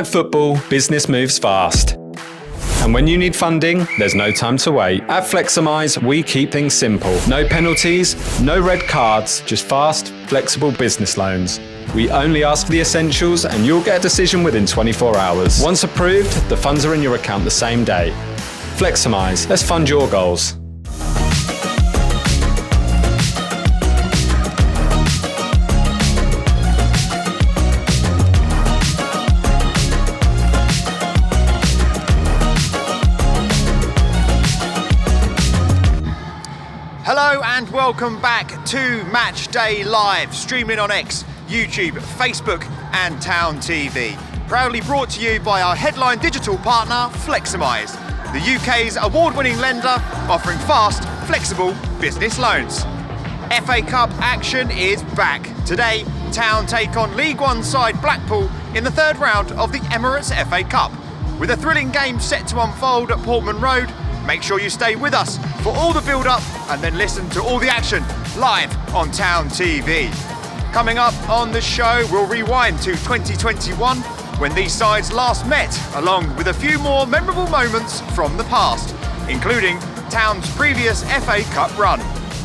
like football, business moves fast. And when you need funding, there's no time to wait. At Fleximize, we keep things simple. No penalties, no red cards, just fast, flexible business loans. We only ask for the essentials and you'll get a decision within 24 hours. Once approved, the funds are in your account the same day. Fleximize, let's fund your goals. Hello and welcome back to Matchday Live, streaming on X, YouTube, Facebook and Town TV. Proudly brought to you by our headline digital partner, Fleximize, the UK's award-winning lender offering fast, flexible business loans. FA Cup action is back. Today, Town take on League One side Blackpool in the third round of the Emirates FA Cup. With a thrilling game set to unfold at Portman Road, make sure you stay with us for all the build-up and then listen to all the action live on Town TV. Coming up on the show, we'll rewind to 2021 when these sides last met, along with a few more memorable moments from the past, including Town's previous FA Cup run.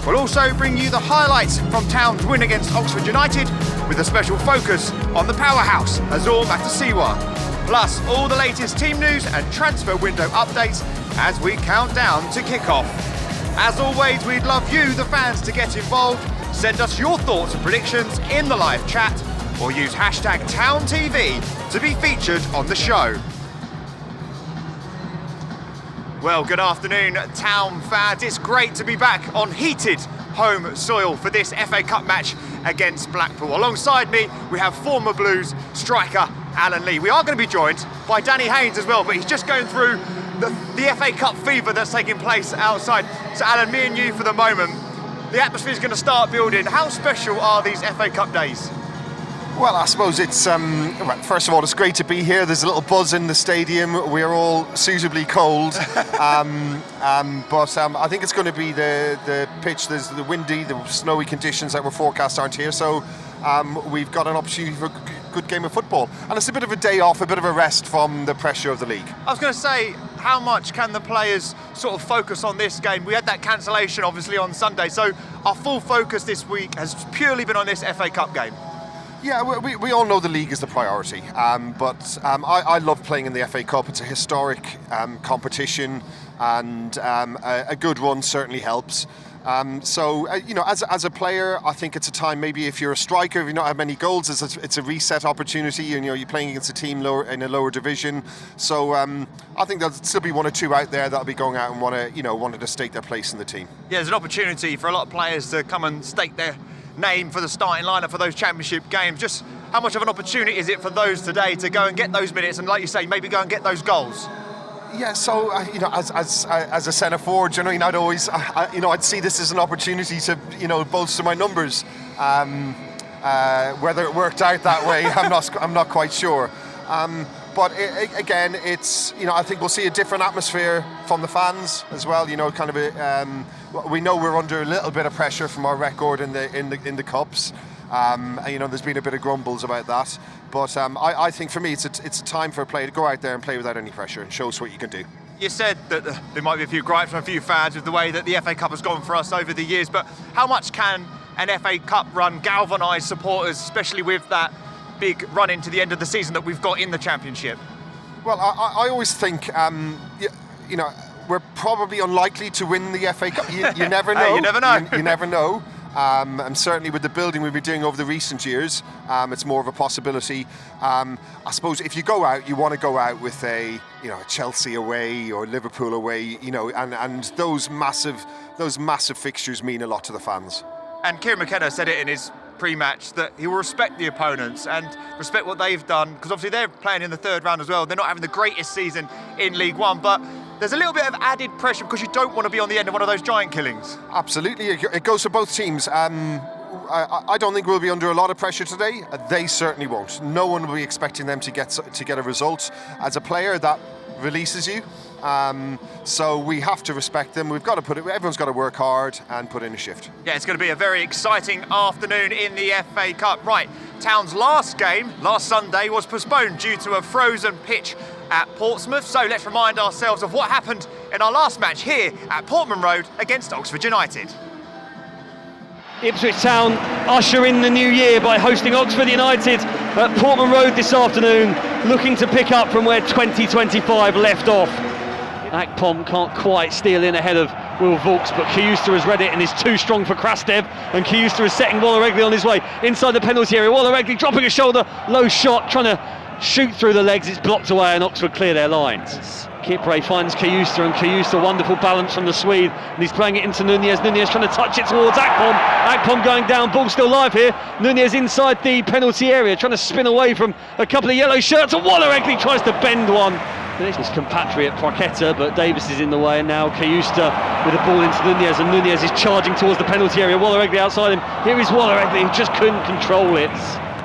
We'll also bring you the highlights from Town's win against Oxford United, with a special focus on the powerhouse Azor Matasiwa. Plus all the latest team news and transfer window updates as we count down to kick-off. As always, we'd love you, the fans, to get involved. Send us your thoughts and predictions in the live chat or use hashtag TownTV to be featured on the show. Well, good afternoon, Town fans. It's great to be back on heated home soil for this FA Cup match against Blackpool. Alongside me, we have former Blues striker Alan Lee. We are going to be joined by Danny Haynes as well, but he's just going through the FA Cup fever that's taking place outside. So Alan, me and you for the moment, the atmosphere is going to start building. How special are these FA Cup days? Well, I suppose it's, first of all, it's great to be here. There's a little buzz in the stadium. We're all suitably cold. But I think it's going to be the pitch. There's the windy, the snowy conditions that were forecast aren't here. So we've got an opportunity for a good game of football. And it's a bit of a day off, a bit of a rest from the pressure of the league. I was going to say, how much can the players sort of focus on this game? We had that cancellation, obviously, on Sunday. So our full focus this week has purely been on this FA Cup game. Yeah, we all know the league is the priority, but I love playing in the FA Cup. It's a historic competition, and a good one certainly helps. As a player, I think it's a time, maybe if you're a striker, if you don't have many goals, it's a reset opportunity. You're playing against a team in a lower division. So I think there'll still be one or two out there that'll be going out and wanted to stake their place in the team. Yeah, there's an opportunity for a lot of players to come and stake their name for the starting lineup for those championship games. Just how much of an opportunity is it for those today to go and get those minutes and, like you say, maybe go and get those goals? Yeah, so as a centre forward, I'd always, I'd see this as an opportunity to, bolster my numbers. Whether it worked out that way, I'm not quite sure. But again, it's, I think we'll see a different atmosphere from the fans as well. We know we're under a little bit of pressure from our record in the cups. There's been a bit of grumbles about that. But I think for me, it's a time for a player to go out there and play without any pressure and show us what you can do. You said that there might be a few gripes from a few fans with the way that the FA Cup has gone for us over the years. But how much can an FA Cup run galvanise supporters, especially with that big run into the end of the season that we've got in the Championship? Well, I always think, we're probably unlikely to win the FA Cup. You never know. Hey, you never know. You never know. And certainly with the building we've been doing over the recent years, it's more of a possibility. I suppose if you go out, you want to go out with a Chelsea away or Liverpool away, and those massive fixtures mean a lot to the fans. And Kieran McKenna said it in his pre-match that he will respect the opponents and respect what they've done, because obviously they're playing in the third round as well. They're not having the greatest season in League One, but there's a little bit of added pressure because you don't want to be on the end of one of those giant killings. Absolutely, it goes for both teams. I don't think we'll be under a lot of pressure today. They certainly won't. No one will be expecting them to get a result. As a player, that releases you. So we have to respect them. Everyone's got to work hard and put in a shift. Yeah, it's going to be a very exciting afternoon in the FA Cup. Right, Town's last game, last Sunday, was postponed due to a frozen pitch at Portsmouth. So let's remind ourselves of what happened in our last match here at Portman Road against Oxford United. Ipswich Town usher in the new year by hosting Oxford United at Portman Road this afternoon, looking to pick up from where 2025 left off. Akpom can't quite steal in ahead of Will Vaux, but Kiyusta has read it and is too strong for Krastev, and Kiyusta is setting Waller-Egley on his way inside the penalty area. Waller-Egley dropping a shoulder, low shot, trying to shoot through the legs. It's blocked away and Oxford clear their lines. Kipre finds Kiyusta, and Kiyusta, wonderful balance from the Swede, and he's playing it into Nunez. Nunez trying to touch it towards Akpom. Akpom going down, ball still live here. Nunez inside the penalty area, trying to spin away from a couple of yellow shirts, and Waller-Egley tries to bend one. His compatriot Porchetta, but Davis is in the way, and now Kiyusta with the ball into Nunez, and Nunez is charging towards the penalty area. Waller-Egley outside him. Here is Waller-Egley, who just couldn't control it.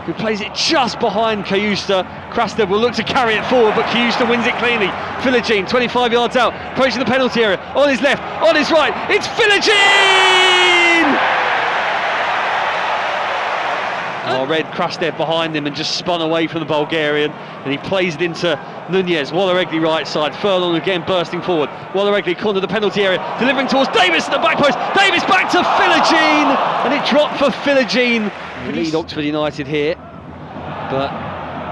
Who plays it just behind Kiyusta. Krastev will look to carry it forward, but Kiyusta wins it cleanly. Philogene, 25 yards out, approaching the penalty area. On his left, on his right, it's Philogene! Read Krastev behind him and just spun away from the Bulgarian, and he plays it into Nunez. Waller-Egley right side, Furlong again bursting forward. Waller-Egley corner the penalty area, delivering towards Davis at the back post. Davis back to Philogene, and it dropped for Philogene. Lead Oxford United here, but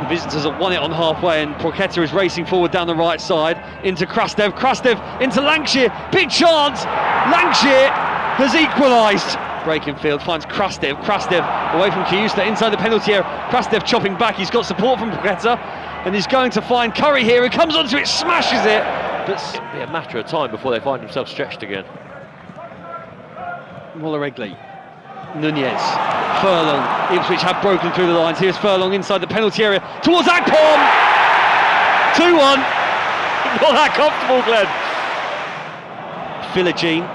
the visitors have won it on halfway, and Porchetta is racing forward down the right side into Krastev. Krastev into Lancashire, big chance. Lancashire has equalised. Breaking field finds Krastev. Krastev away from Kiyusta inside the penalty area. Krastev chopping back. He's got support from Porchetta, and he's going to find Curry here, who comes onto it, smashes it. But It'll be a matter of time before they find themselves stretched again. Waller-Egley, Nunez, Furlong. Ipswich have broken through the lines. Here's Furlong inside the penalty area towards Akpom. 2-1. Not that comfortable, Glenn. Philogene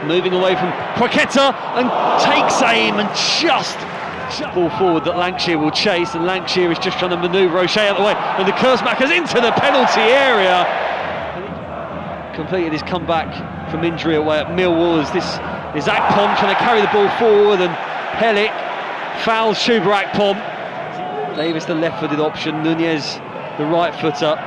moving away from Porchetta and takes aim and just ball forward that Lancashire will chase, and Lancashire is just trying to manoeuvre O'Shea out of the way, and the Kurzmacher's into the penalty area. Completed his comeback from injury away at Millwall, as this is Akpom trying to carry the ball forward, and Helik fouls Shuba Akpom. Davis the left-footed option, Nunez the right footer.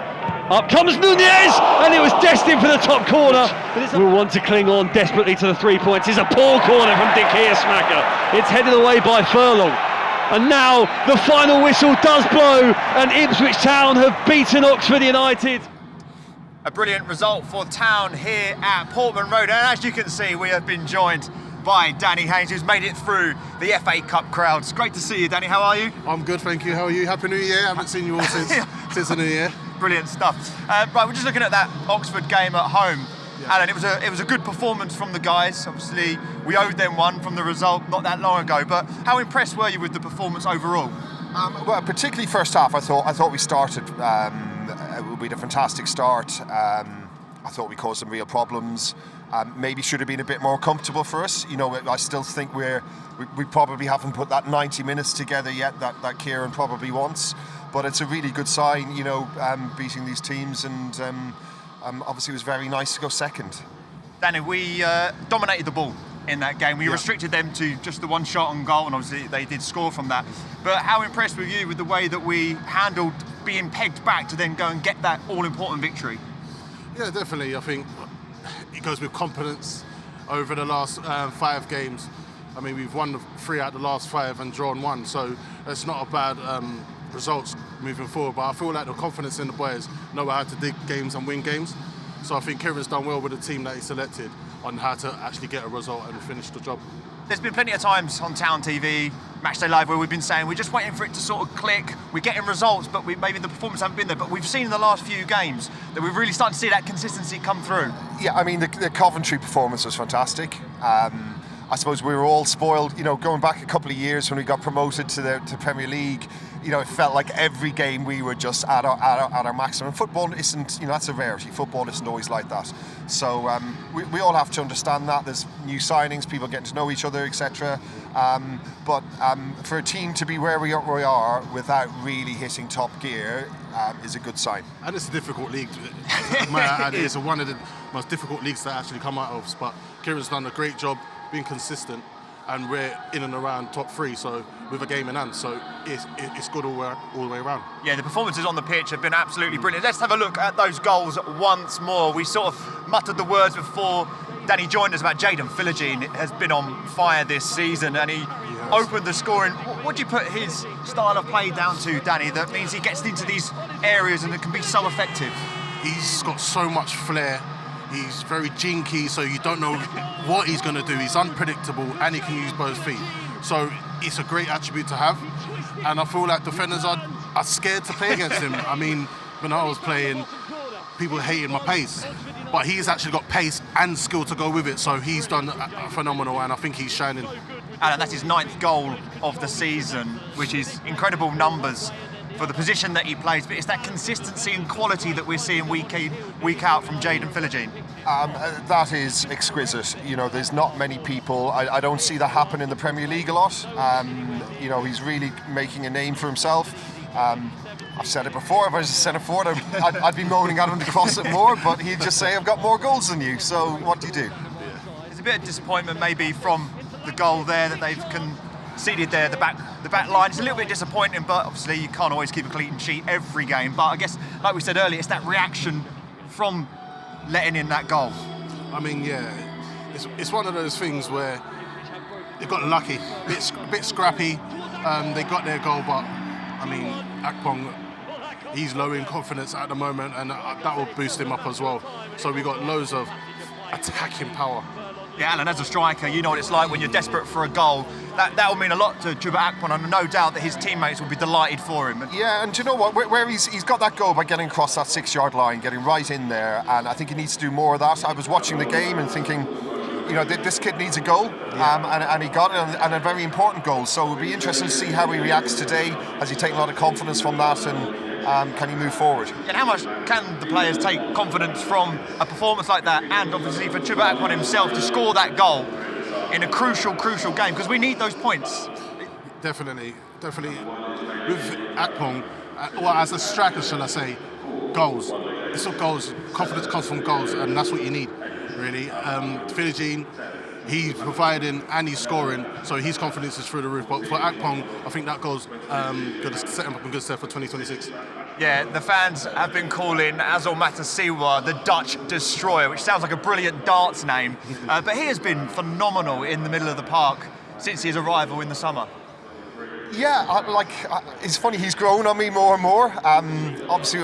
Up comes Nunez, and it was destined for the top corner. We'll want to cling on desperately to the 3 points. It's a poor corner from Dick Heersmacher. It's headed away by Furlong. And now the final whistle does blow, and Ipswich Town have beaten Oxford United. A brilliant result for Town here at Portman Road, and as you can see, we have been joined by Danny Haynes, who's made it through the FA Cup crowds. Great to see you, Danny. How are you? I'm good, thank you. How are you? Happy New Year. I haven't seen you all since the New Year. Brilliant stuff. Right, we're just looking at that Oxford game at home. Yeah. Alan, it was a good performance from the guys. Obviously, we owed them one from the result not that long ago. But how impressed were you with the performance overall? Well, particularly first half, I thought we started. We had a fantastic start. I thought we caused some real problems. Maybe should have been a bit more comfortable for us. You know, I still think we probably haven't put that 90 minutes together yet that Kieran probably wants. But it's a really good sign, you know, beating these teams, and obviously it was very nice to go second. Danny, we dominated the ball in that game. We restricted them to just the one shot on goal, and obviously they did score from that. But how impressed were you with the way that we handled being pegged back to then go and get that all-important victory? Yeah, definitely. I think it goes with confidence over the last 5 games. I mean, we've won 3 out of the last 5 and drawn 1, so it's not a bad results moving forward. But I feel like the confidence in the boys know how to dig games and win games. So I think Kieran's done well with the team that he selected on how to actually get a result and finish the job. There's been plenty of times on Town TV, Matchday Live, where we've been saying we're just waiting for it to sort of click. We're getting results, but maybe the performance haven't been there. But we've seen in the last few games that we're really starting to see that consistency come through. Yeah, I mean, the Coventry performance was fantastic. I suppose we were all spoiled, you know, going back a couple of years when we got promoted to Premier League. it felt like every game we were just at our maximum. Football isn't, that's a rarity. Football isn't always like that. So we all have to understand that. There's new signings, people getting to know each other, etc. But for a team to be where we are without really hitting top gear is a good sign. And it's a difficult league. And it's one of the most difficult leagues to actually come out of. But Kieran's done a great job being consistent, and we're in and around top 3, so with a game in hand, so it's good all the way around. Yeah, the performances on the pitch have been absolutely brilliant. Let's have a look at those goals once more. We sort of muttered the words before Danny joined us about Jayden Philogene has been on fire this season, and he opened the scoring. What do you put his style of play down to, Danny, that means he gets into these areas and it can be so effective? He's got so much flair. He's very jinky, so you don't know what he's going to do. He's unpredictable, and he can use both feet. So it's a great attribute to have. And I feel like defenders are scared to play against him. I mean, when I was playing, people hated my pace. But he's actually got pace and skill to go with it. So he's done phenomenal, and I think he's shining. Alan, that's his 9th goal of the season, which is incredible numbers for the position that he plays, but it's that consistency and quality that we're seeing week in, week out from Jayden Philogene. That is exquisite. There's not many people. I don't see that happen in the Premier League a lot. He's really making a name for himself. I've said it before, if I was a centre forward, I'd be moaning at him to cross it more, but he'd just say, I've got more goals than you, so what do you do? There's a bit of disappointment maybe from the goal there that they've conceded there, the back line. It's a little bit disappointing, but obviously you can't always keep a clean sheet every game. But I guess, like we said earlier, it's that reaction from letting in that goal. I mean, yeah, it's one of those things where they got lucky, a bit scrappy. They got their goal, but I mean, Akpong, he's low in confidence at the moment, and that will boost him up as well. So we got loads of attacking power. Yeah, Alan, as a striker, you know what it's like when you're desperate for a goal. That will mean a lot to Chuba Akpom, and no doubt that his teammates will be delighted for him. Yeah, and do you know what? Where he's got that goal by getting across that 6-yard line, getting right in there, and I think he needs to do more of that. I was watching the game and thinking, this kid needs a goal, and he got it, and a very important goal. So it'll be interesting to see how he reacts today. Has he taken a lot of confidence from that, and can he move forward? And how much can the players take confidence from a performance like that, and obviously for Chuba Akpom himself to score that goal in a crucial game, because we need those points. Definitely. With Akpom, as a striker, shall I say, goals. It's all goals. Confidence comes from goals, and that's what you need, really. Philogene, he's providing and he's scoring, so his confidence is through the roof. But for Akpom, I think that goal's going to set him up in good stead for 2026. Yeah, the fans have been calling Azor Matasiwa the Dutch Destroyer, which sounds like a brilliant darts name. But he has been phenomenal in the middle of the park since his arrival in the summer. Yeah, it's funny, he's grown on me more and more. Obviously,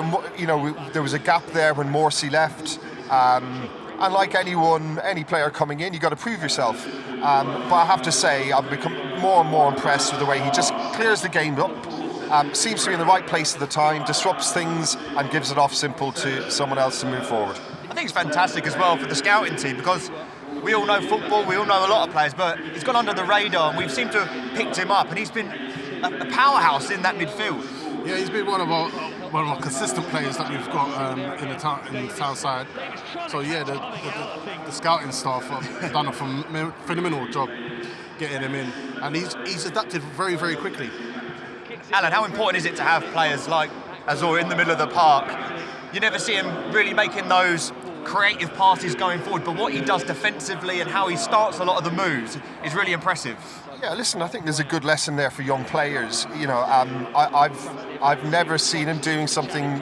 there was a gap there when Morsey left. And like any player coming in, you've got to prove yourself. But I have to say, I've become more and more impressed with the way he just clears the game up. Seems to be in the right place at the time, disrupts things and gives it off simple to someone else to move forward. I think it's fantastic as well for the scouting team, because we all know football, we all know a lot of players, but he's gone under the radar and we've seemed to have picked him up, and he's been a powerhouse in that midfield. Yeah, he's been one of our consistent players that we've got in the town side. So yeah, the scouting staff have done a phenomenal job getting him in, and he's adapted very, very quickly. Alan, how important is it to have players like Azor in the middle of the park? You never see him really making those creative passes going forward, but what he does defensively and how he starts a lot of the moves is really impressive. Yeah, listen, I think there's a good lesson there for young players. I've never seen him doing something,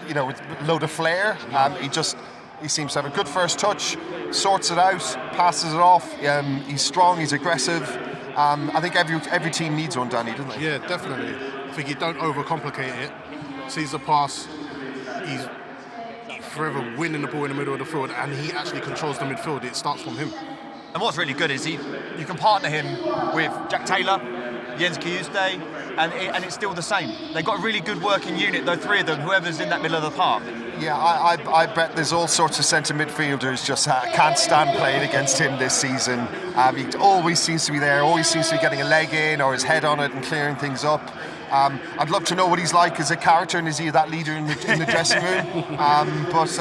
with a load of flair. He seems to have a good first touch, sorts it out, passes it off. He's strong, he's aggressive. I think every team needs one, Danny, doesn't they? Yeah, definitely. I think you don't overcomplicate it. Sees the pass, he's forever winning the ball in the middle of the field, and he actually controls the midfield. It starts from him. And what's really good is you can partner him with Jack Taylor, Jens Kiyuste, and it's still the same. They've got a really good working unit, though, three of them, whoever's in that middle of the park. Yeah, I bet there's all sorts of centre midfielders just can't stand playing against him this season. He always seems to be there, always seems to be getting a leg in or his head on it and clearing things up. I'd love to know what he's like as a character, and is he that leader in the dressing room? But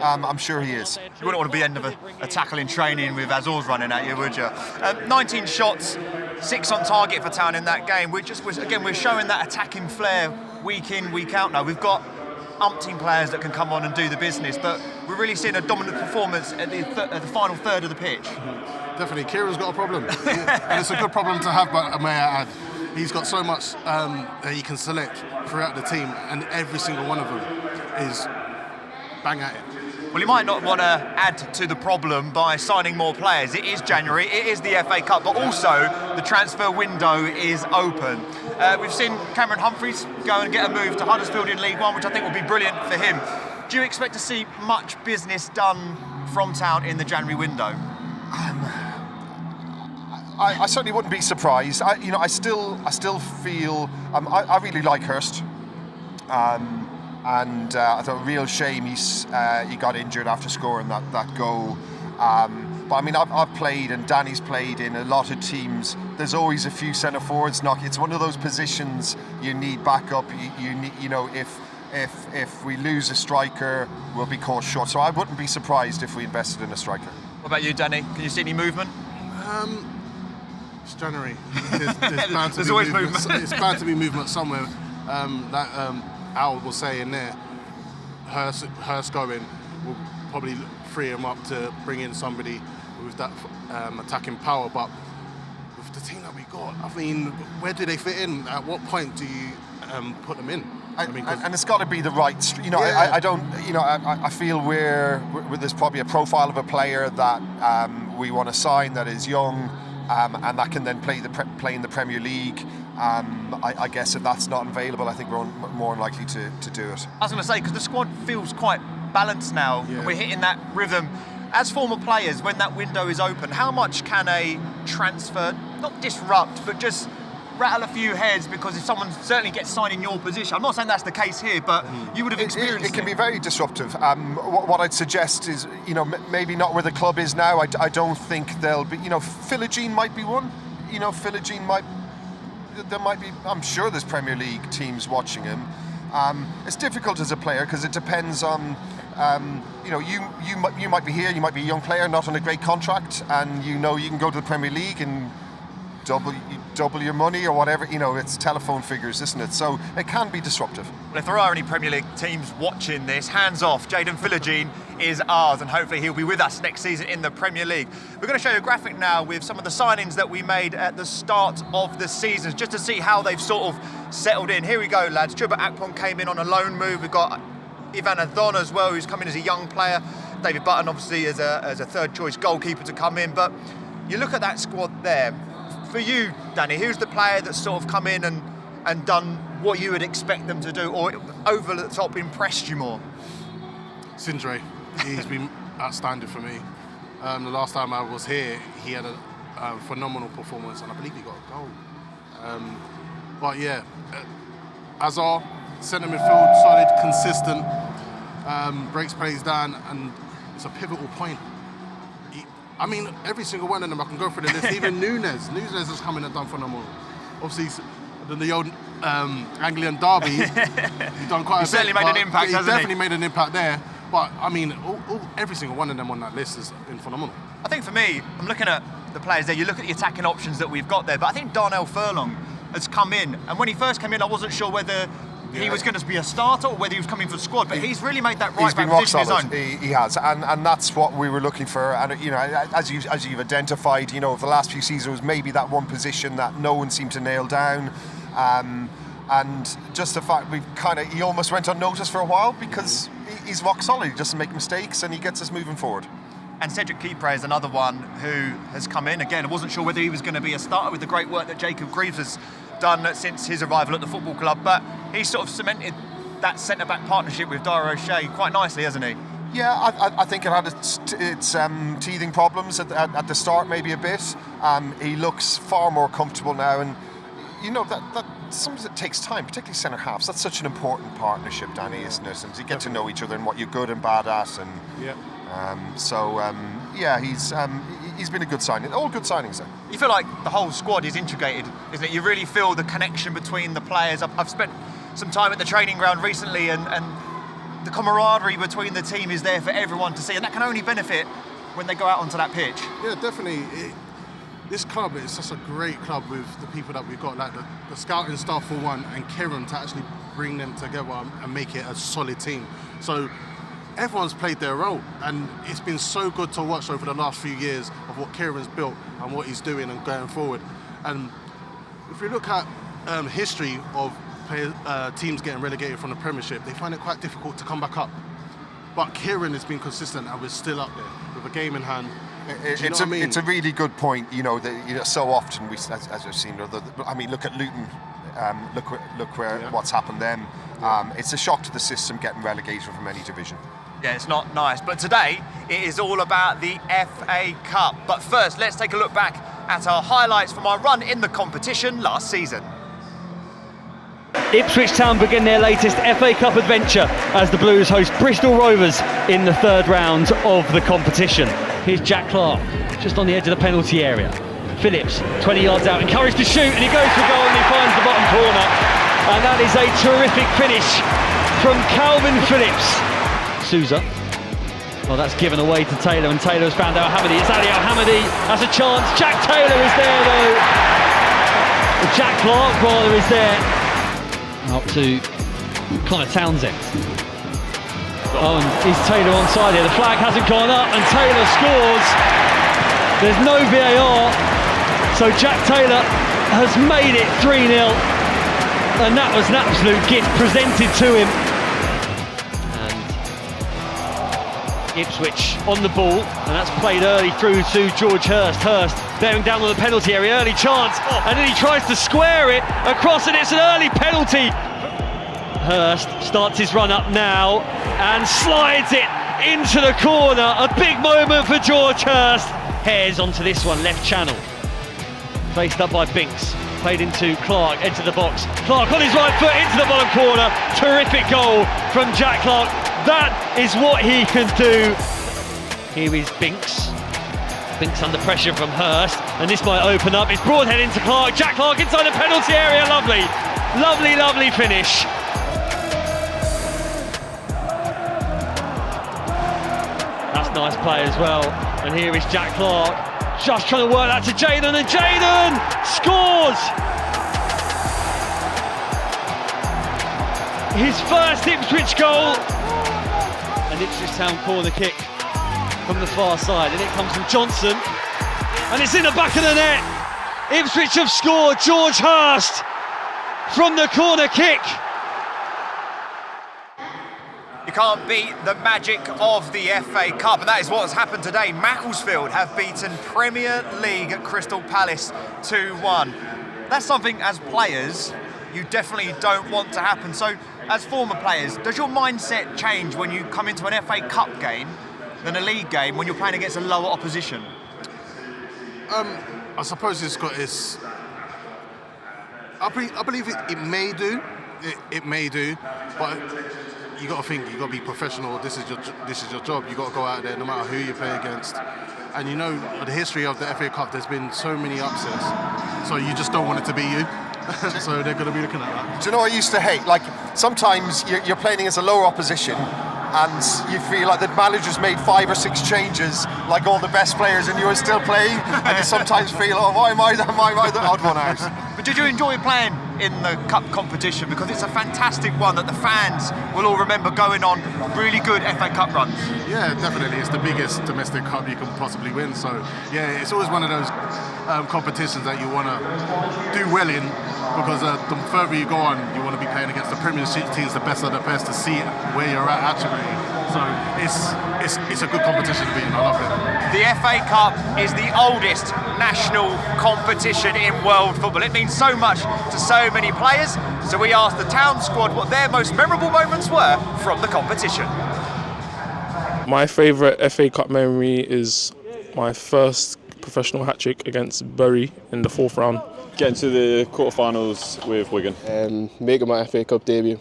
I'm sure he is. You wouldn't want to be end of a tackle in training with Azores running at you, would you? 19 shots, 6 on target for Town in that game. We're showing that attacking flair week in, week out now. We've got umpteen players that can come on and do the business, but we're really seeing a dominant performance at the final third of the pitch. Definitely, Kieran's got a problem, and it's a good problem to have. But may I add, he's got so much that he can select throughout the team, and every single one of them is bang at it. Well, he might not want to add to the problem by signing more players. It is January, it is the FA Cup, but also the transfer window is open. We've seen Cameron Humphreys go and get a move to Huddersfield in League One, which I think will be brilliant for him. Do you expect to see much business done from Town in the January window? I certainly wouldn't be surprised. I still feel I really like Hurst. And I thought a real shame he got injured after scoring that goal. But I mean, I've played and Danny's played in a lot of teams. There's always a few centre forwards knocking. It's one of those positions you need backup. You need, if we lose a striker, we'll be caught short. So I wouldn't be surprised if we invested in a striker. What about you, Danny? Can you see any movement? It's January. There's bound to There's be always movement. movement. It's bound to be movement somewhere. Al was saying there, Hurst going will probably free him up to bring in somebody with that attacking power. But with the team that we got, I mean, where do they fit in? At what point do you put them in? And it's got to be the right. I don't. I feel there's probably a profile of a player that we want to sign that is young, and that can then play in the Premier League. I guess if that's not available, I think we're more likely to do it. I was going to say, because the squad feels quite balanced now. Yeah. We're hitting that rhythm. As former players, when that window is open, how much can a transfer not disrupt, but just rattle a few heads? Because if someone certainly gets signed in your position, I'm not saying that's the case here, but you would have experienced it. It can be very disruptive. What I'd suggest is, maybe not where the club is now. I don't think they'll be. Philogene might be one. There might be. I'm sure there's Premier League teams watching him. It's difficult as a player because it depends on. You might be here. You might be a young player, not on a great contract, and you can go to the Premier League and double your money or whatever. It's telephone figures, isn't it? So it can be disruptive. Well, if there are any Premier League teams watching this, hands off. Jayden Philogene is ours, and hopefully he'll be with us next season in the Premier League. We're going to show you a graphic now with some of the signings that we made at the start of the season, just to see how they've sort of settled in. Here we go, lads. Chuba Akpom came in on a loan move. We've got Ivan Adon as well, who's come in as a young player. David Button, obviously, as a third-choice goalkeeper to come in. But you look at that squad there. For you, Danny, who's the player that's sort of come in and done what you would expect them to do, or over the top impressed you more? Sindre, he's been outstanding for me. The last time I was here, he had a phenomenal performance, and I believe he got a goal. But yeah, Azar, centre midfield, solid, consistent, breaks plays down, and it's a pivotal point. Every single one of them, I can go through the list. Even Nunes has come in and done phenomenal. Obviously, the old Anglian derby, he's done quite a bit. Certainly made an impact, hasn't he? Definitely made an impact there. But every single one of them on that list has been phenomenal. I think for me, I'm looking at the players there. You look at the attacking options that we've got there, but I think Darnell Furlong has come in, and when he first came in, I wasn't sure whether he was going to be a starter or whether he was coming for the squad, but he's really made that right back position his own. He has, and that's what we were looking for. And as you've identified, over the last few seasons, maybe that one position that no one seemed to nail down. And just the fact he almost went unnoticed for a while because he's rock solid. He doesn't make mistakes and he gets us moving forward. And Cedric Kipre is another one who has come in. Again, I wasn't sure whether he was going to be a starter with the great work that Jacob Greaves has done since his arrival at the football club, but he's sort of cemented that centre-back partnership with Dara O'Shea quite nicely, hasn't he? Yeah, I think it had its teething problems at the start, maybe a bit. He looks far more comfortable now, and that sometimes it takes time, particularly centre halves. That's such an important partnership, Danny, isn't it? And you get to know each other and what you're good and bad at, and he's been a good signing. All good signings there. You feel like the whole squad is integrated, isn't it? You really feel the connection between the players. I've spent some time at the training ground recently, and the camaraderie between the team is there for everyone to see, and that can only benefit when they go out onto that pitch. Yeah, definitely. This club is such a great club with the people that we've got, like the scouting staff for one, and Kieran to actually bring them together and make it a solid team. So everyone's played their role, and it's been so good to watch over the last few years of what Kieran's built and what he's doing and going forward. And if we look at history of teams getting relegated from the Premiership, they find it quite difficult to come back up. But Kieran has been consistent, and we're still up there with a game in hand. It's a really good point. You know that so often we, as we've seen, I mean, look at Luton. Look where what's happened then. It's a shock to the system getting relegated from any division. Yeah, it's not nice. But today, it is all about the FA Cup. But first, let's take a look back at our highlights from our run in the competition last season. Ipswich Town begin their latest FA Cup adventure as the Blues host Bristol Rovers in the third round of the competition. Here's Jack Clark, just on the edge of the penalty area. Phillips, 20 yards out, encouraged to shoot, and he goes for goal and he finds the bottom corner. And that is a terrific finish from Calvin Phillips. Souza. Well, that's given away to Taylor, and Taylor has found Al-Hamadi. It's Ali Al-Hamadi. That's a chance. Jack Taylor is there, though. Jack Clark, rather, is there. Up to Connor Townsend. Oh, and is Taylor onside here? The flag hasn't gone up, and Taylor scores. There's no VAR, so Jack Taylor has made it 3-0, and that was an absolute gift presented to him. And Ipswich on the ball, and that's played early through to George Hurst. Hurst bearing down on the penalty area, early chance, and then he tries to square it across, and it's an early penalty. Hurst starts his run up now and slides it into the corner. A big moment for George Hurst. Hares onto this one, left channel. Faced up by Binks. Played into Clark, edge of the box. Clark on his right foot into the bottom corner. Terrific goal from Jack Clark. That is what he can do. Here is Binks. Binks under pressure from Hurst, and this might open up. It's Broadhead into Clark. Jack Clark inside the penalty area. Lovely, lovely, lovely finish. That's nice play as well. And here is Jack Clark, just trying to work that to Jayden, and Jayden scores! His first Ipswich goal. An Ipswich Town corner kick from the far side, and it comes from Johnson, and it's in the back of the net. Ipswich have scored. George Hurst from the corner kick. You can't beat the magic of the FA Cup, and that is what has happened today. Macclesfield have beaten Premier League at Crystal Palace 2-1. That's something, as players, you definitely don't want to happen. So, as former players, does your mindset change when you come into an FA Cup game than a league game when you're playing against a lower opposition? I suppose it's got its... I believe it may do. It may do, but you got to think, you got to be professional. This is your job. You got to go out there no matter who you play against. And you know, the history of the FA Cup, there's been so many upsets. So you just don't want it to be you. So they're going to be looking at that. Do you know what I used to hate? Like, sometimes you're playing against a lower opposition and you feel like the manager's made 5 or 6 changes, like all the best players, and you're still playing, and you sometimes feel, oh, why am I the odd one out? But did you enjoy playing in the cup competition? Because it's a fantastic one that the fans will all remember, going on really good FA Cup runs. Yeah, definitely. It's the biggest domestic cup you can possibly win. So, yeah, it's always one of those competitions that you want to do well in, because the further you go on, you want to be playing against the Premiership teams, the best of the best, to see where you're at actually. So it's a good competition to be in. I love it. The FA Cup is the oldest national competition in world football. It means so much to so many players. So we asked the Town squad what their most memorable moments were from the competition. My favourite FA Cup memory is my first professional hat-trick against Bury in the 4th round. Getting to the quarterfinals with Wigan. Making my FA Cup debut.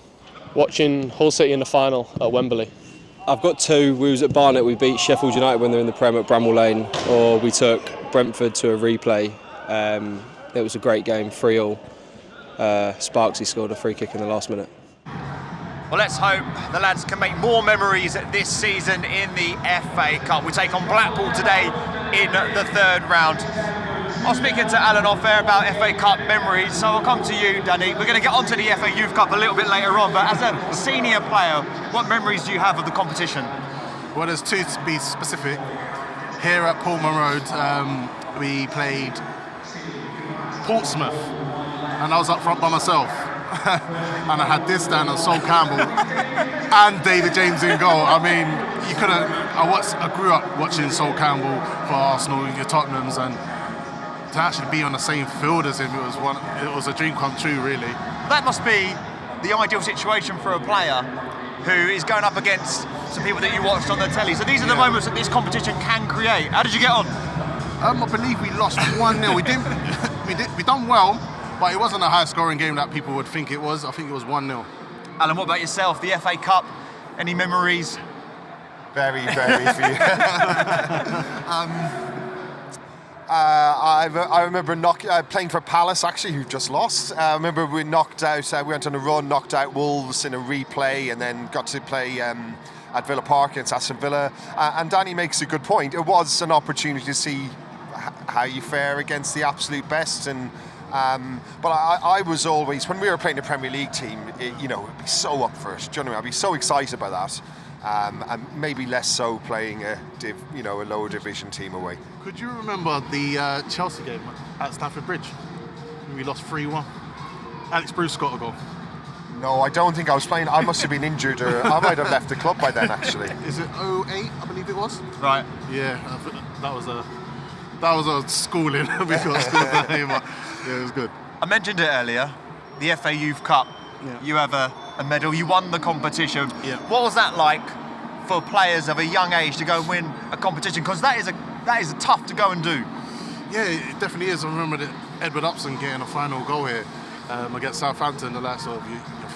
Watching Hull City in the final at Wembley. I've got two. We was at Barnet, we beat Sheffield United when they were in the Prem at Bramall Lane, or we took Brentford to a replay. It was a great game, 3-3. Sparksy scored a free kick in the last minute. Well, let's hope the lads can make more memories this season in the FA Cup. We take on Blackpool today in the third round. I was speaking to Alan off-air about FA Cup memories, so I'll come to you, Danny. We're going to get onto the FA Youth Cup a little bit later on, but as a senior player, what memories do you have of the competition? Well, there's two to be specific. Here at Portman Road, we played Portsmouth, and I was up front by myself. And I had this down and Sol Campbell and David James in goal. I mean, you couldn't. I grew up watching Sol Campbell for Arsenal, your Tottenhams, and to actually be on the same field as him, it was a dream come true, really. That must be the ideal situation for a player who is going up against some people that you watched on the telly. So these are the moments that this competition can create. How did you get on? I believe we lost 1-0. We done well, but it wasn't a high-scoring game that people would think it was. I think it was 1-0. Alan, what about yourself? The FA Cup, any memories? Very, very few. I remember playing for Palace, actually, who just lost. I remember we knocked out, we went on a run, knocked out Wolves in a replay, and then got to play at Villa Park against Aston Villa. And Danny makes a good point. It was an opportunity to see how you fare against the absolute best. And but I was always, when we were playing the Premier League team, it'd be so up for it. Do you know what I mean? I'd be so excited about that. And maybe less so playing a lower division team away. Could you remember the Chelsea game at Stamford Bridge? We lost 3-1. Alex Bruce got a goal. No, I don't think I was playing. I must have been injured, or I might have left the club by then, actually. Is it 08? I believe it was. Right. Yeah, that was a schooling because yeah, it was good. I mentioned it earlier, the FA Youth Cup. Yeah. You have a medal. You won the competition. Yeah. What was that like for players of a young age to go and win a competition? Because that is tough to go and do. Yeah, it definitely is. I remember Edward Upson getting a final goal here against Southampton. The likes of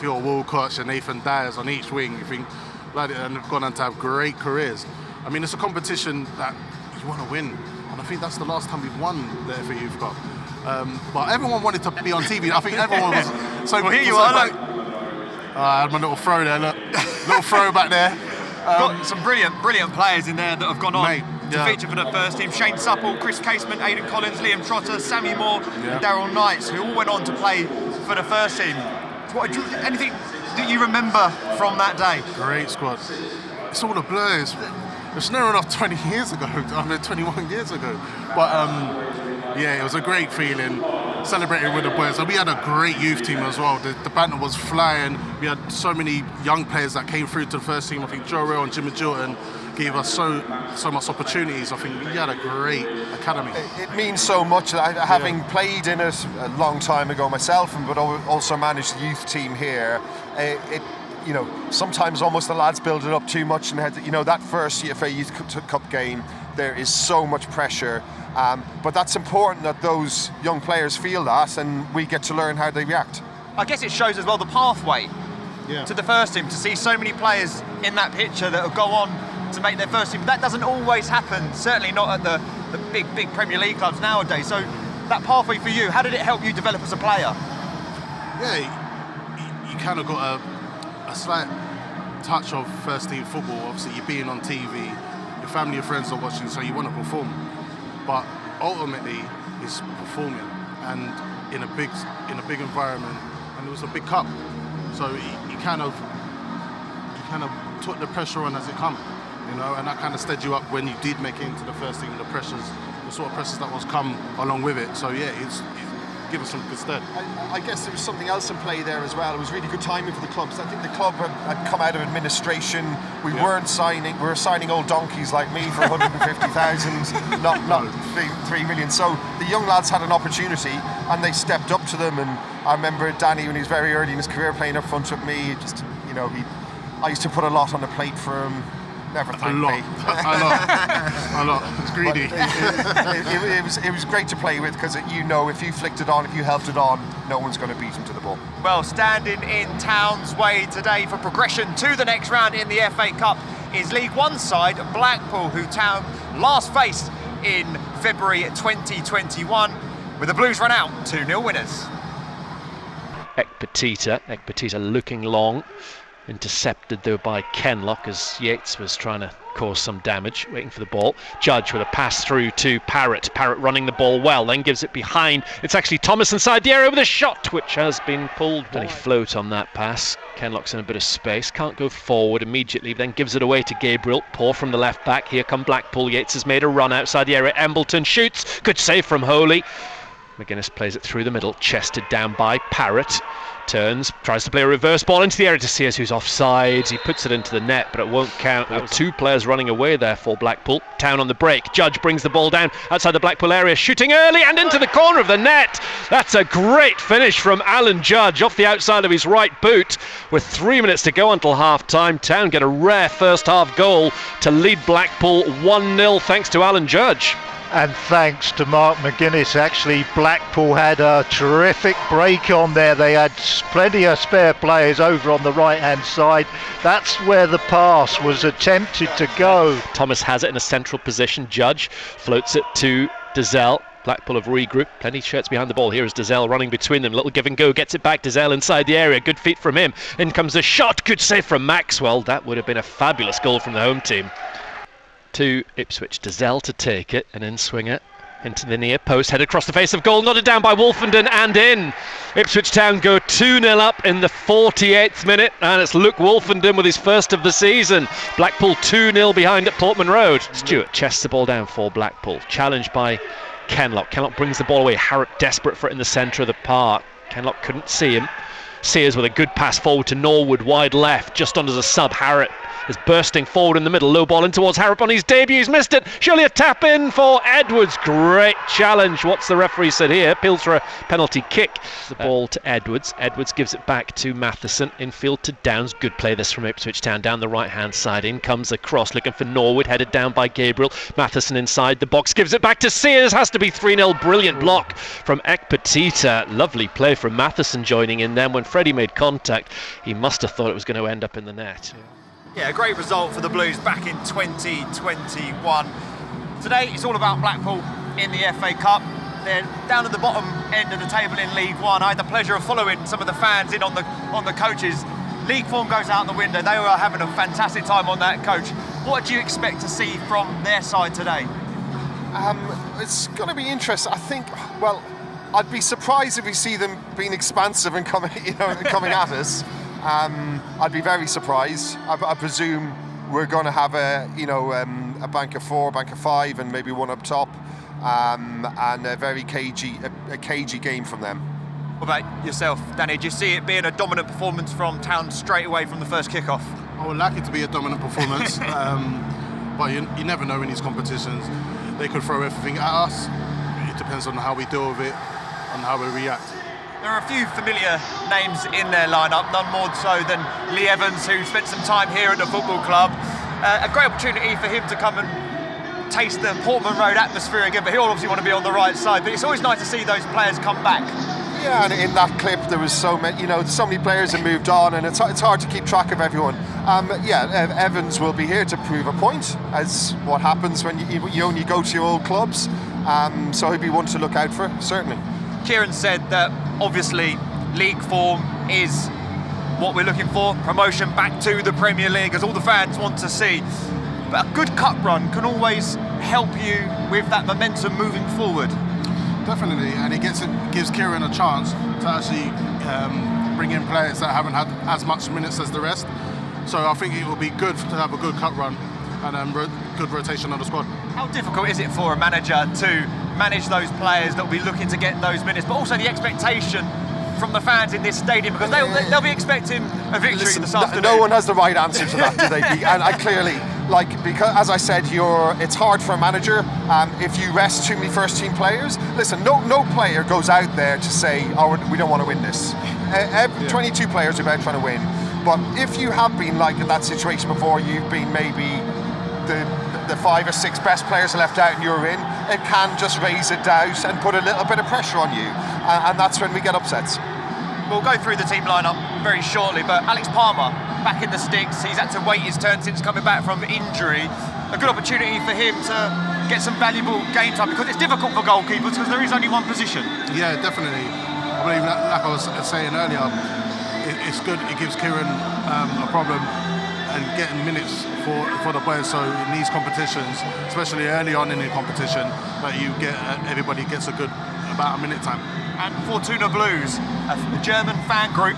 Phil Walcott and Nathan Dyers on each wing. You think, bloody, and they've gone on to have great careers. I mean, it's a competition that you want to win, and I think that's the last time we've won the FA Youth Cup. But everyone wanted to be on TV. I think everyone was so. Well, here you are. Look. I had my little throw there. Look, little throw back there. Got some brilliant players in there that have gone on to yeah. feature for the first team. Shane Supple, Chris Casement, Aidan Collins, Liam Trotter, Sammy Moore, and Daryl Knights, who all went on to play for the first team. Anything that you remember from that day? Great squad. It's all a blur. It's near enough 20 years ago. I mean, 21 years ago. But yeah, it was a great feeling. Celebrating with the boys, and we had a great youth team as well. The banter was flying. We had so many young players that came through to the first team. I think Joe Real and Jimmy Jilton gave us so much opportunities. I think we had a great academy. It means so much. Having played in it a long time ago myself, but also managed the youth team here, sometimes almost the lads build it up too much, and that first FA Youth Cup game, there is so much pressure. But that's important that those young players feel that, and we get to learn how they react. I guess it shows as well the pathway to the first team, to see so many players in that picture that will go on to make their first team. That doesn't always happen, certainly not at the big Premier League clubs nowadays. So that pathway for you, how did it help you develop as a player? Yeah, you kind of got a slight touch of first team football. Obviously, you're being on TV, your family, your friends are watching, so you want to perform. But ultimately, it's performing, and in a big environment, and it was a big cup, so you kind of took the pressure on as it come, and that kind of steadied you up when you did make it into the first team. The sort of pressures that was come along with it. So yeah, it give us some good stead. I guess there was something else in play there as well. It was really good timing for the clubs. I think the club had come out of administration. We were signing old donkeys like me for 150,000, not 3 million. So the young lads had an opportunity, and they stepped up to them. And I remember Danny, when he was very early in his career, playing up front with me. I used to put a lot on the plate for him. Never thanked me. A lot. It's greedy. It was great to play with, because if you flicked it on, if you helped it on, no one's going to beat him to the ball. Well, standing in Town's way today for progression to the next round in the FA Cup is League One side Blackpool, who Town last faced in February 2021, with the Blues run out 2-0 winners. Ekpiteta looking long, intercepted though by Kenlock as Yates was trying to cause some damage, waiting for the ball. Judge with a pass through to Parrott running the ball well, then gives it behind. It's actually Thomas inside the area with a shot which has been pulled. Any float on that pass. Kenlock's in a bit of space, can't go forward immediately, then gives it away to Gabriel. Poor from the left back, here come Blackpool. Yates has made a run outside the area, Embleton shoots, good save from Holy. McGuinness plays it through the middle, chested down by Parrott. Turns, tries to play a reverse ball into the area to Sears, who's offside. He puts it into the net, but it won't count. There were two players running away there for Blackpool. Town on the break. Judge brings the ball down outside the Blackpool area, shooting early and into the corner of the net. That's a great finish from Alan Judge off the outside of his right boot. With 3 minutes to go until half-time, Town get a rare first-half goal to lead Blackpool 1-0 thanks to Alan Judge. And thanks to Mark McGuinness. Actually, Blackpool had a terrific break on there. They had plenty of spare players over on the right-hand side. That's where the pass was attempted to go. Thomas has it in a central position. Judge floats it to Dazelle. Blackpool have regrouped, plenty of shirts behind the ball. Here is Dazelle running between them, little give and go, gets it back. Dazelle inside the area, good feet from him. In comes a shot, good save from Maxwell. That would have been a fabulous goal from the home team. To Ipswich, Dazelle to take it and then swing it into the near post, headed across the face of goal, nodded down by Wolfenden and in. Ipswich Town go 2-0 up in the 48th minute, and it's Luke Wolfenden with his first of the season. Blackpool 2-0 behind at Portman Road. Stewart chests the ball down for Blackpool, challenged by Kenlock. Kenlock brings the ball away, Harrop desperate for it in the centre of the park. Kenlock couldn't see him. Sears with a good pass forward to Norwood, wide left, just on as a sub. Harrop is bursting forward in the middle, low ball in towards Harrop on his debut, he's missed it, surely a tap in for Edwards. Great challenge, what's the referee said here, appeals for a penalty kick. The ball to Edwards gives it back to Matheson, infield to Downs, good play this from Ipswich Town, down the right hand side, in comes a cross, looking for Norwood, headed down by Gabriel. Matheson inside the box, gives it back to Sears, has to be 3-0, brilliant block from Ekpiteta. Lovely play from Matheson joining in then. When Freddie made contact, he must have thought it was going to end up in the net. Yeah, a great result for the Blues back in 2021. Today it's all about Blackpool in the FA Cup. They're down at the bottom end of the table in League One. I had the pleasure of following some of the fans in on the coaches. League form goes out the window. They were having a fantastic time on that coach. What do you expect to see from their side today? It's going to be interesting. I think, well, I'd be surprised if we see them being expansive and coming at us. I'd be very surprised. I presume we're going to have a bank of 4, bank of 5, and maybe one up top, and a very cagey game from them. What about yourself, Danny? Do you see it being a dominant performance from Town straight away from the first kick-off? I would like it to be a dominant performance, but you never know in these competitions. They could throw everything at us. It depends on how we deal with it and how we react. There are a few familiar names in their lineup, none more so than Lee Evans, who spent some time here at the football club. A great opportunity for him to come and taste the Portman Road atmosphere again, but he'll obviously want to be on the right side. But it's always nice to see those players come back. Yeah, and in that clip there was so many players have moved on, and it's hard to keep track of everyone. Evans will be here to prove a point, as what happens when you only go to your old clubs. So he'll be one to look out for, certainly. Kieran said that obviously league form is what we're looking for, promotion back to the Premier League, as all the fans want to see. But a good cup run can always help you with that momentum moving forward. Definitely, and it gives Kieran a chance to actually bring in players that haven't had as much minutes as the rest. So I think it will be good to have a good cup run and good rotation on the squad. How difficult is it for a manager to manage those players that will be looking to get those minutes, but also the expectation from the fans in this stadium, because they'll be expecting a victory this afternoon? No one has the right answer to that, do they? And I clearly, because as I said, it's hard for a manager if you rest too many first team players. Listen, no player goes out there to say, oh, we don't want to win this. 22 players are about trying to win. But if you have been in that situation before, you've been maybe the 5 or 6 best players are left out and you're in, it can just raise a doubt and put a little bit of pressure on you, and that's when we get upsets. We'll go through the team lineup very shortly, but Alex Palmer back in the sticks. He's had to wait his turn since coming back from injury. A good opportunity for him to get some valuable game time, because it's difficult for goalkeepers because there is only one position. Yeah, definitely. I believe, like I was saying earlier, it's good. It gives Kieran a problem and getting minutes for the boys. So in these competitions, especially early on in the competition, that you get everybody gets a good about a minute time. And Fortuna Blues, a German fan group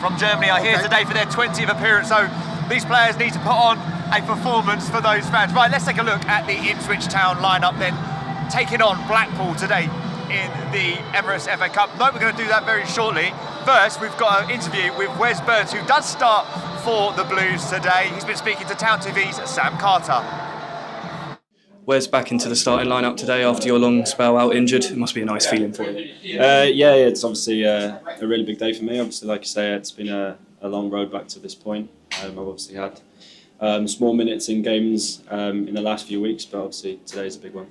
from Germany, are here today for their 20th appearance. So these players need to put on a performance for those fans. Right, let's take a look at the Ipswich Town lineup then, taking on Blackpool today in the Emirates FA Cup. No, we're going to do that very shortly. First, we've got an interview with Wes Burns, who does start for the Blues today. He's been speaking to Town TV's Sam Carter. Wes back into the starting lineup today after your long spell out injured. It must be a nice feeling for you. Yeah, it's obviously a really big day for me. Obviously, like you say, it's been a long road back to this point. I've obviously had small minutes in games in the last few weeks, but obviously today's a big one.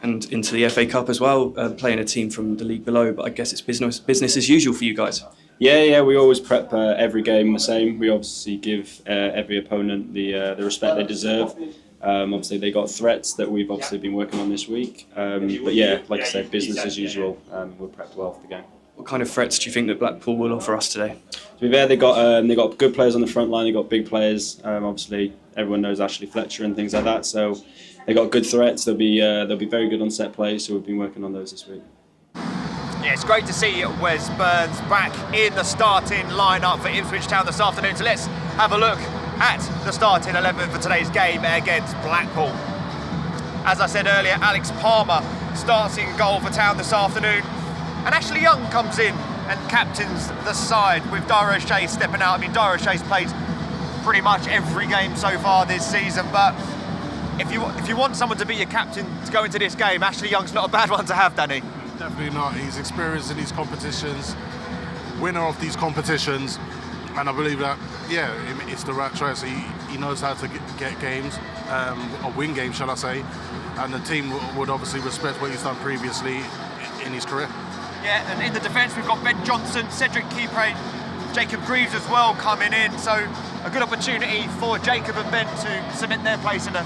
And into the FA Cup as well, playing a team from the league below, but I guess it's business as usual for you guys. Yeah, we always prep every game the same. We obviously give every opponent the respect they deserve. Obviously they got threats that we've obviously been working on this week. But yeah, like I said, business as usual. We're prepped well for the game. What kind of threats do you think that Blackpool will offer us today? To be fair, they got good players on the front line. They got big players. Obviously, everyone knows Ashley Fletcher and things like that. So they got good threats. They'll be very good on set play. So we've been working on those this week. Yeah, it's great to see Wes Burns back in the starting lineup for Ipswich Town this afternoon. So let's have a look at the starting 11 for today's game against Blackpool. As I said earlier, Alex Palmer starts in goal for Town this afternoon, and Ashley Young comes in and captains the side with Dara O'Shea stepping out. I mean, Dara O'Shea's played pretty much every game so far this season, but if you want someone to be your captain to go into this game, Ashley Young's not a bad one to have, Danny. Definitely not. He's experienced in these competitions, winner of these competitions, and I believe that, yeah, it's the right choice. He knows how to get games, or win games, shall I say, and the team would obviously respect what he's done previously in his career. Yeah, and in the defence we've got Ben Johnson, Cedric Kipre, Jacob Greaves as well coming in, so a good opportunity for Jacob and Ben to cement their place in a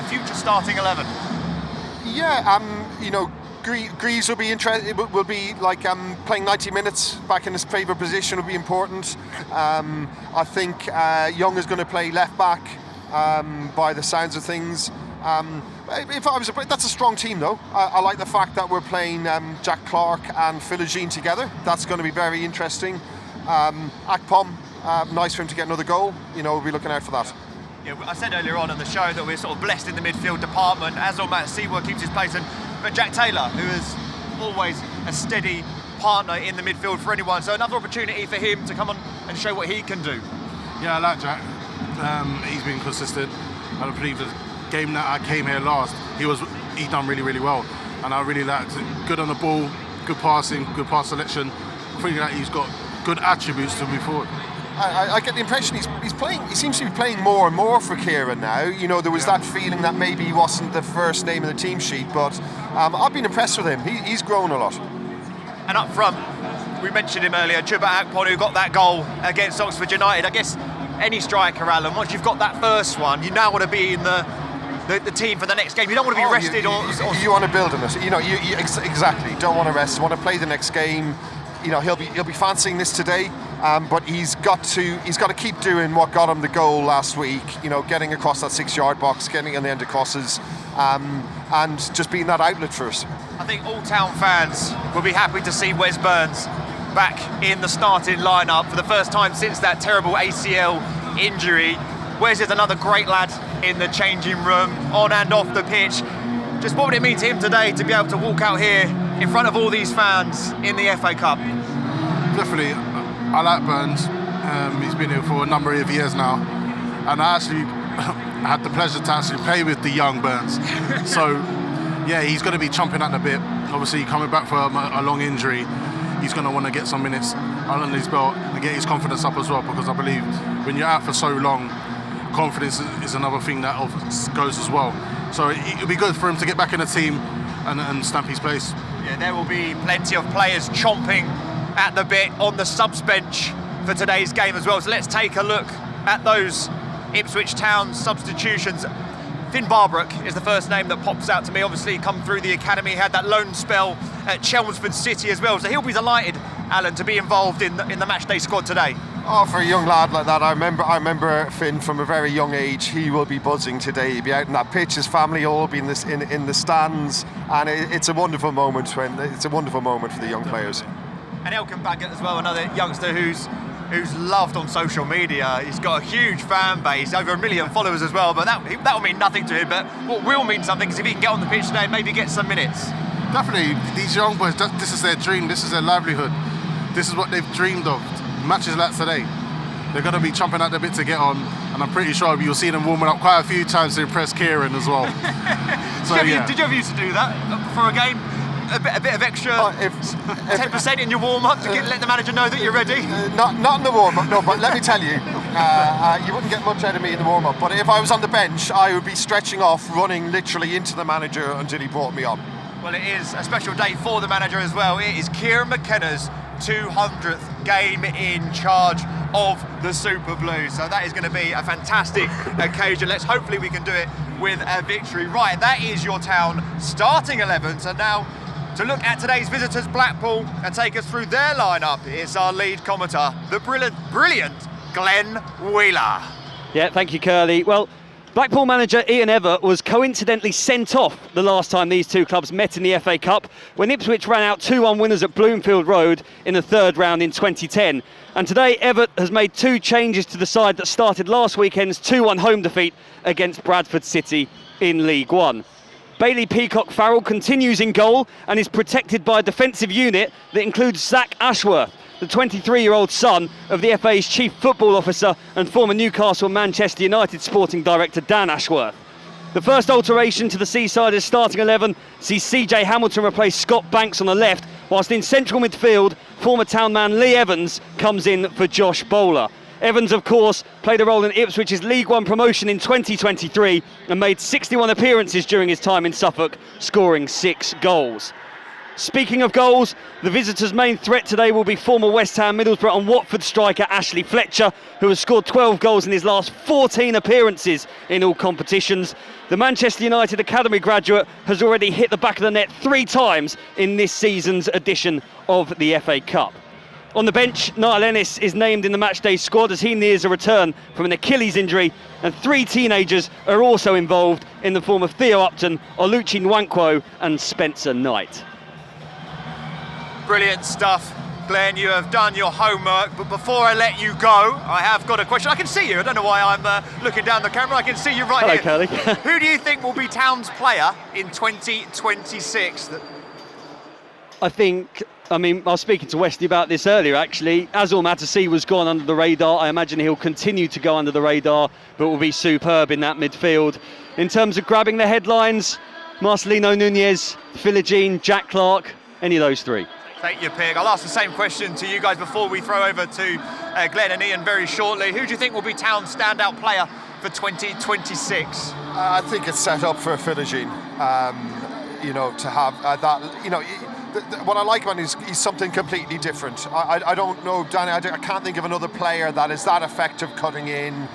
future starting 11. Yeah, Greaves will be interesting. Will be like playing 90 minutes back in his favourite position will be important. I think Young is going to play left back by the sounds of things. If I was that's a strong team though. I like the fact that we're playing Jack Clark and Philogene together. That's going to be very interesting. Akpom, nice for him to get another goal. We'll be looking out for that. Yeah, I said earlier on in the show that we're sort of blessed in the midfield department, as all Matt Sewell keeps his place, but Jack Taylor, who is always a steady partner in the midfield for anyone, so another opportunity for him to come on and show what he can do. Yeah, I like Jack. He's been consistent. I believe the game that I came here last, he done really, really well, and I really liked it. Good on the ball, good passing, good pass selection. I think that he's got good attributes to move forward. I get the impression he's playing. He seems to be playing more and more for Kieran now. There was that feeling that maybe he wasn't the first name in the team sheet, but I've been impressed with him. He's grown a lot. And up front, we mentioned him earlier, Chuba Akpon, who got that goal against Oxford United. I guess any striker, Alan, once you've got that first one, you now want to be in the team for the next game. You don't want to be rested you want to build on it. Exactly. Don't want to rest. You want to play the next game. He'll be fancying this today. But he's got to keep doing what got him the goal last week. Getting across that 6-yard box, getting on the end of crosses, and just being that outlet for us. I think all Town fans will be happy to see Wes Burns back in the starting lineup for the first time since that terrible ACL injury. Wes is another great lad in the changing room, on and off the pitch. Just what would it mean to him today to be able to walk out here in front of all these fans in the FA Cup? Definitely. I like Burns. He's been here for a number of years now, and I actually had the pleasure to actually play with the young Burns. So, yeah, he's going to be chomping at the bit. Obviously, coming back from a long injury, he's going to want to get some minutes under his belt and get his confidence up as well, because I believe when you're out for so long, confidence is another thing that goes as well. So it'll be good for him to get back in the team and stamp his place. Yeah, there will be plenty of players chomping at the bit on the subs bench for today's game as well. So let's take a look at those Ipswich Town substitutions, Finn Barbrook is the first name that pops out to me. Obviously come through the academy, had that loan spell at Chelmsford City as well, so he'll be delighted, Alan, to be involved in the Matchday squad today. Oh, for a young lad like that, I remember Finn from a very young age. He will be buzzing today. He'll be out in that pitch. His family will all be in the stands, and it's a wonderful moment for the young players. And Elkin Baggett as well, another youngster who's loved on social media. He's got a huge fan base, over 1 million followers as well. But that will mean nothing to him. But what will mean something is if he can get on the pitch today and maybe get some minutes. Definitely, these young boys, this is their dream, this is their livelihood. This is what they've dreamed of. Matches like today, they're going to be chomping at the bit to get on, and I'm pretty sure you'll see them warming up quite a few times to impress Kieran as well. Did you ever used to do that for a game? A bit of extra 10% in your warm-up to let the manager know that you're ready? Not in the warm-up, no, but let me tell you, you wouldn't get much out of me in the warm-up, but if I was on the bench, I would be stretching off, running literally into the manager until he brought me on. Well, it is a special day for the manager as well. It is Kieran McKenna's 200th game in charge of the Super Blues, so that is going to be a fantastic occasion. Hopefully we can do it with a victory. Right, that is your Town starting 11. So now to look at today's visitors, Blackpool, and take us through their lineup is our lead commentator, the brilliant Glenn Wheeler. Yeah, thank you, Curly. Well, Blackpool manager Ian Evatt was coincidentally sent off the last time these two clubs met in the FA Cup when Ipswich ran out 2-1 winners at Bloomfield Road in the third round in 2010. And today Evatt has made two changes to the side that started last weekend's 2-1 home defeat against Bradford City in League One. Bailey Peacock-Farrell continues in goal and is protected by a defensive unit that includes Zach Ashworth, the 23-year-old son of the FA's chief football officer and former Newcastle Manchester United sporting director Dan Ashworth. The first alteration to the Seasiders' starting 11 sees CJ Hamilton replace Scott Banks on the left, whilst in central midfield, former Town man Lee Evans comes in for Josh Bowler. Evans, of course, played a role in Ipswich's League One promotion in 2023 and made 61 appearances during his time in Suffolk, scoring 6 goals. Speaking of goals, the visitors' main threat today will be former West Ham, Middlesbrough and Watford striker Ashley Fletcher, who has scored 12 goals in his last 14 appearances in all competitions. The Manchester United Academy graduate has already hit the back of the net 3 times in this season's edition of the FA Cup. On the bench, Niall Ennis is named in the Matchday squad as he nears a return from an Achilles injury, and 3 teenagers are also involved in the form of Theo Upton, Oluchi Nwankwo and Spencer Knight. Brilliant stuff, Glenn. You have done your homework, but before I let you go, I have got a question. I can see you. I don't know why I'm looking down the camera. I can see you right Hello, here. Curly. Who do you think will be Town's player in 2026? I was speaking to Westy about this earlier, actually. Azul Matassi was gone under the radar. I imagine he'll continue to go under the radar, but will be superb in that midfield. In terms of grabbing the headlines, Marcelino Nunez, Philogene, Jack Clark, any of those 3? Take your pick. I'll ask the same question to you guys before we throw over to Glenn and Ian very shortly. Who do you think will be Town's standout player for 2026? I think it's set up for Philogene. To have that, what I like about him is he's something completely different. I don't know, Danny, I can't think of another player that is that effective cutting in,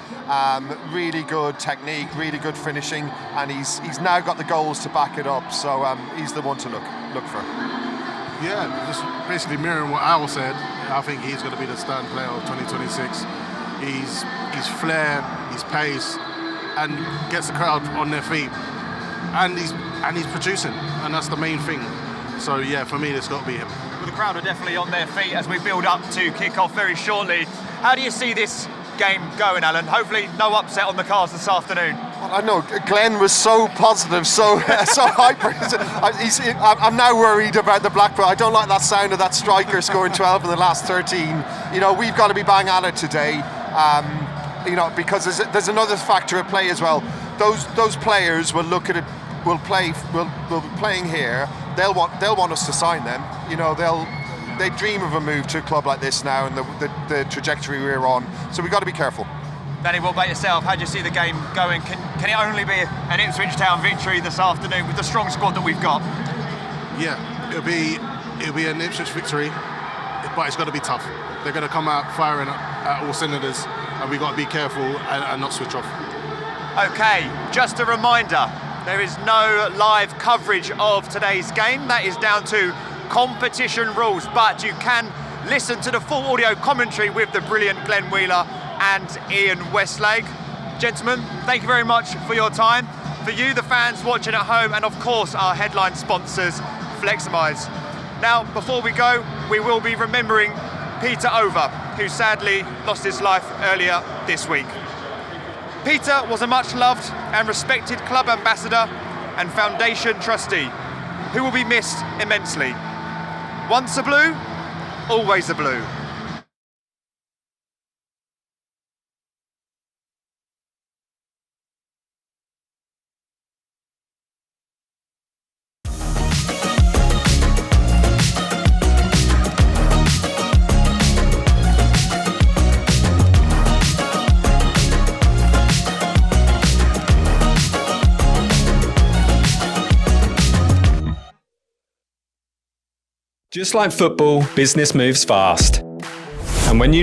really good technique, really good finishing, and he's now got the goals to back it up, so he's the one to look for. Yeah, just basically mirroring what Al said. I think he's going to be the stand player of 2026. He's flair, his pace, and gets the crowd on their feet, and he's producing, and that's the main thing. So yeah, for me, it's got to be him. Well, the crowd are definitely on their feet as we build up to kick off very shortly. How do you see this game going, Alan? Hopefully no upset on the cards this afternoon. Well, I know Glenn was so positive, so hyper. I'm now worried about the Blackpool. I don't like that sound of that striker scoring 12 in the last 13. We've got to be bang at it today. Because there's another factor at play as well. Those players will look at it. Will be playing here. They'll want us to sign them. They dream of a move to a club like this now, and the trajectory we're on. So we've got to be careful. Danny, what about yourself? How do you see the game going? Can it only be an Ipswich Town victory this afternoon with the strong squad that we've got? Yeah, it'll be an Ipswich victory, but it's got to be tough. They're going to come out firing at all cylinders, and we got to be careful and not switch off. Okay, just a reminder, there is no live coverage of today's game. That is down to competition rules, but you can listen to the full audio commentary with the brilliant Glenn Wheeler and Ian Westlake. Gentlemen, thank you very much for your time. For you, the fans watching at home, and of course our headline sponsors, Fleximize. Now, before we go, we will be remembering Peter Over, who sadly lost his life earlier this week. Peter was a much loved and respected club ambassador and foundation trustee who will be missed immensely. Once a Blue, always a Blue. Just like football, business moves fast. And when you